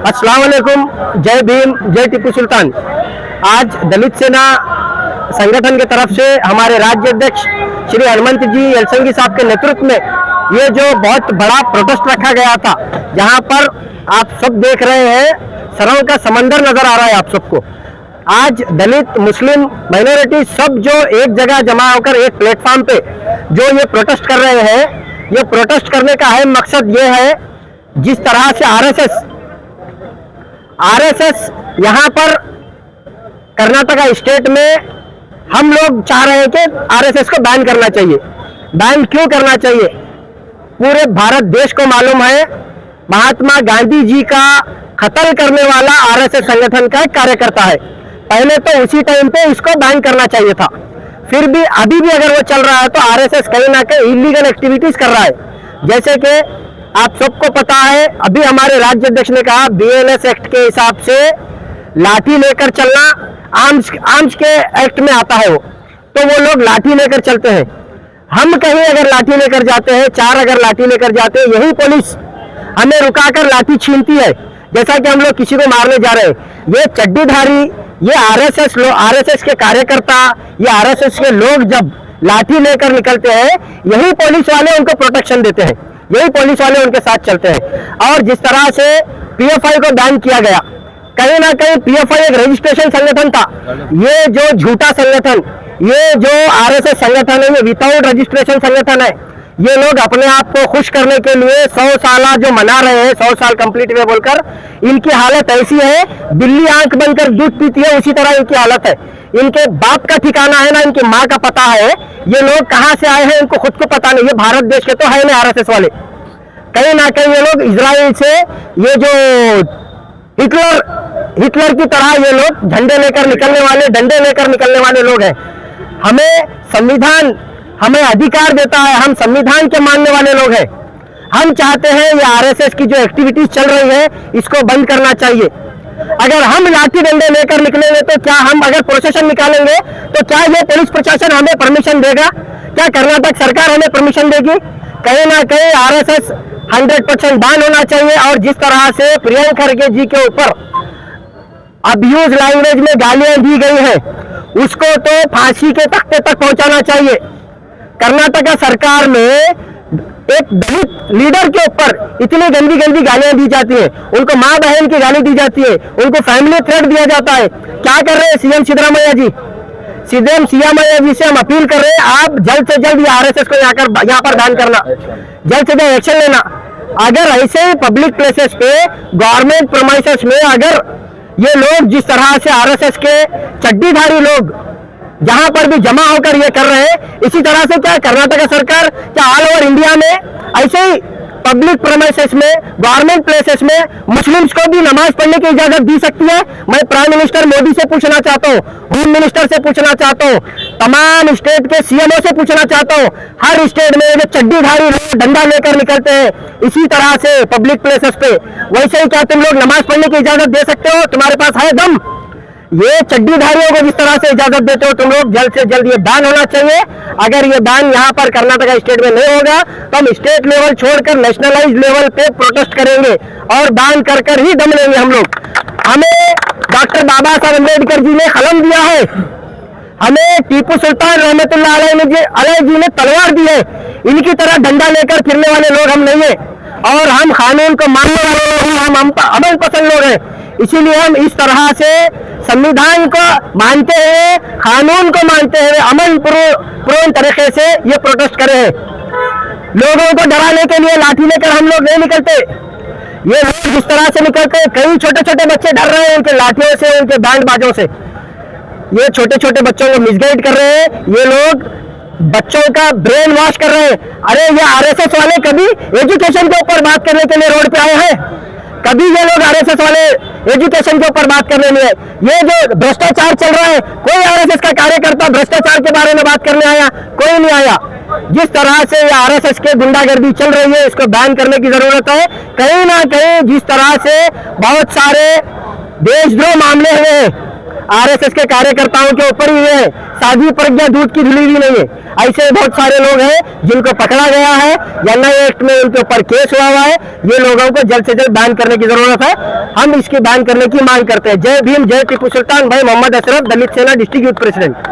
अस्सलाम वालेकुम, जय भीम, जय टीपू सुल्तान। आज दलित सेना संगठन की तरफ से हमारे राज्य अध्यक्ष श्री हनुमंत जी यलसंगी साहब के नेतृत्व में ये जो बहुत बड़ा प्रोटेस्ट रखा गया था, जहां पर आप सब देख रहे हैं सरों का समंदर नजर आ रहा है आप सबको। आज दलित, मुस्लिम, माइनॉरिटी सब जो एक जगह जमा होकर एक प्लेटफॉर्म पे जो ये प्रोटेस्ट कर रहे हैं, ये प्रोटेस्ट करने का अहम मकसद ये है, जिस तरह से आरएसएस यहाँ पर कर्नाटका स्टेट में हम लोग चाह रहे हैं कि आरएसएस को बैन करना चाहिए। बैन क्यों करना चाहिए? पूरे भारत देश को मालूम है महात्मा गांधी जी का कत्ल करने वाला आरएसएस संगठन का एक कार्यकर्ता है। पहले तो उसी टाइम पे इसको बैन करना चाहिए था। फिर भी अभी भी अगर वो चल रहा है तो आरएसएस कहीं ना कहीं इलीगल एक्टिविटीज कर रहा है। जैसे कि आप सबको पता है, अभी हमारे राज्य अध्यक्ष ने कहा बीएनएस एक्ट के हिसाब से लाठी लेकर चलना आर्म्स के एक्ट में आता है, तो वो लोग लाठी लेकर चलते हैं। हम कहीं अगर लाठी लेकर जाते हैं, चार अगर लाठी लेकर जाते हैं, यही पुलिस हमें रुकाकर लाठी छीनती है, जैसा कि हम लोग किसी को मारने जा रहे हैं। ये चड्डीधारी, ये आरएसएस के कार्यकर्ता, ये आरएसएस के लोग जब लाठी लेकर निकलते हैं, यही पुलिस वाले उनको प्रोटेक्शन देते हैं, यही पुलिस वाले उनके साथ चलते हैं। और जिस तरह से पीएफआई को बैन किया गया, कहीं ना कहीं पीएफआई एक रजिस्ट्रेशन संगठन था। ये जो झूठा संगठन, ये जो आरएसएस संगठन है, ये विदाउट रजिस्ट्रेशन संगठन है। ये लोग अपने आप को खुश करने के लिए 100 साल जो मना रहे हैं, 100 साल कंप्लीट हुए बोलकर, इनकी हालत ऐसी है, बिल्ली आंख बंद कर दूध पीती है, उसी तरह इनकी हालत है। इनके बाप का ठिकाना है ना, इनकी माँ का पता है। ये लोग कहाँ से आए हैं इनको खुद को पता नहीं। ये भारत देश के तो है नहीं आरएसएस वाले। कहीं ना कहीं ये लोग इजराइल से, ये जो हिटलर की तरह ये लोग झंडे लेकर निकलने वाले, डंडे लेकर निकलने वाले लोग हैं। हमें संविधान हमें अधिकार देता है, हम संविधान के मानने वाले लोग हैं। हम चाहते हैं ये आरएसएस की जो एक्टिविटीज चल रही है, इसको बंद करना चाहिए। अगर हम लाठी डंडे लेकर निकलेंगे तो क्या हम अगर प्रोसेशन निकालेंगे तो क्या ये पुलिस प्रशासन हमें परमिशन देगा? क्या कर्नाटक सरकार हमें परमिशन देगी? कहीं ना कहीं आरएसएस 100% बैन होना चाहिए। और जिस तरह से प्रियंका खड़गे जी के ऊपर अब्यूज लैंग्वेज में गालियां दी गई है, उसको तो फांसी के तख्ते तक पहुंचाना चाहिए। कर्नाटका सरकार में एक दलित लीडर के ऊपर इतनी गंदी गंदी गालियां दी जाती है, उनको माँ बहन की गाली दी जाती है, उनको फैमिली थ्रेट दिया जाता है। क्या कर रहे हैं सीएम सिद्धरामैया जी? सीएम सिद्धरामैया जी से हम अपील कर रहे हैं, आप जल्द से जल्द ये आरएसएस को यहाँ पर बैन करना, जल्द से जल्द एक्शन लेना। अगर ऐसे ही पब्लिक प्लेसेस पे, गवर्नमेंट प्रोमाइसेस में अगर ये लोग जिस तरह से आरएसएस के चड्डीधारी लोग जहां पर भी जमा होकर ये कर रहे हैं, इसी तरह से क्या कर्नाटक सरकार क्या ऑल ओवर इंडिया में ऐसे ही पब्लिक प्रेमाइसेस में, गवर्नमेंट प्लेसेस में मुस्लिम्स को भी नमाज पढ़ने की इजाजत दी सकती है? मैं प्राइम मिनिस्टर मोदी से पूछना चाहता हूँ, होम मिनिस्टर से पूछना चाहता हूँ, तमाम स्टेट के सीएमओ से पूछना चाहता हूँ। हर स्टेट में जो चड्डीधारी लोग डंडा लेकर निकलते हैं इसी तरह से पब्लिक प्लेसेस पे, वैसे ही क्या तुम लोग नमाज पढ़ने की इजाजत दे सकते हो? तुम्हारे पास है दम? ये चड्डीधारियों को जिस तरह से इजाजत देते हो तुम लोग, जल्द से जल्द ये बैन होना चाहिए। अगर ये बैन यहाँ पर कर्नाटका स्टेट में नहीं होगा तो हम स्टेट लेवल छोड़कर नेशनलाइज लेवल पे प्रोटेस्ट करेंगे और बैन कर कर ही दम लेंगे हम लोग। हमें डॉक्टर बाबा साहब अम्बेडकर जी ने कलम दिया है, हमें टीपू सुल्तान रहमतुल्लाह अलैह जी ने तलवार दी है। इनकी तरह डंडा लेकर फिरने वाले लोग हम नहीं है, और हम कानून को मानने वाले लोग हैं, हम अमन पसंद लोग हैं। इसीलिए हम इस तरह से संविधान को मानते हैं, कानून को मानते हैं, अमन पूर्ण तरीके से ये प्रोटेस्ट करे हैं। लोगों को डराने के लिए लाठी लेकर हम लोग नहीं निकलते। ये लोग जिस तरह से निकलते हैं, कई छोटे छोटे बच्चे डर रहे हैं उनके लाठियों से, उनके बैंड बाजों से। ये छोटे छोटे बच्चों को मिसगाइड कर रहे हैं, ये लोग बच्चों का ब्रेन वॉश कर रहे हैं। अरे ये आरएसएस वाले कभी एजुकेशन के ऊपर बात करने के लिए रोड पे आए हैं? कभी ये लोग आरएसएस वाले एजुकेशन के ऊपर बात करने में? ये जो भ्रष्टाचार चल रहा है, कोई आरएसएस का कार्यकर्ता भ्रष्टाचार के बारे में बात करने आया? कोई नहीं आया। जिस तरह से ये आरएसएस के गुंडागर्दी चल रही है, इसको बैन करने की जरूरत है। कहीं ना कहीं जिस तरह से बहुत सारे देशद्रोह मामले हुए हैं, आरएसएस के कार्यकर्ताओं के ऊपर ही ये साधी प्रज्ञा दूध की धुली हुई नहीं है। ऐसे बहुत सारे लोग हैं जिनको पकड़ा गया है, एनआईए एक्ट में उनके ऊपर केस हुआ है। ये लोगों को जल्द से जल्द बैन करने की जरूरत है। हम इसकी बैन करने की मांग करते हैं। जय भीम, जय टीपू सुल्तान। भाई मोहम्मद अशरफ, दलित सेना डिस्ट्रिक्ट यूथ प्रेसिडेंट।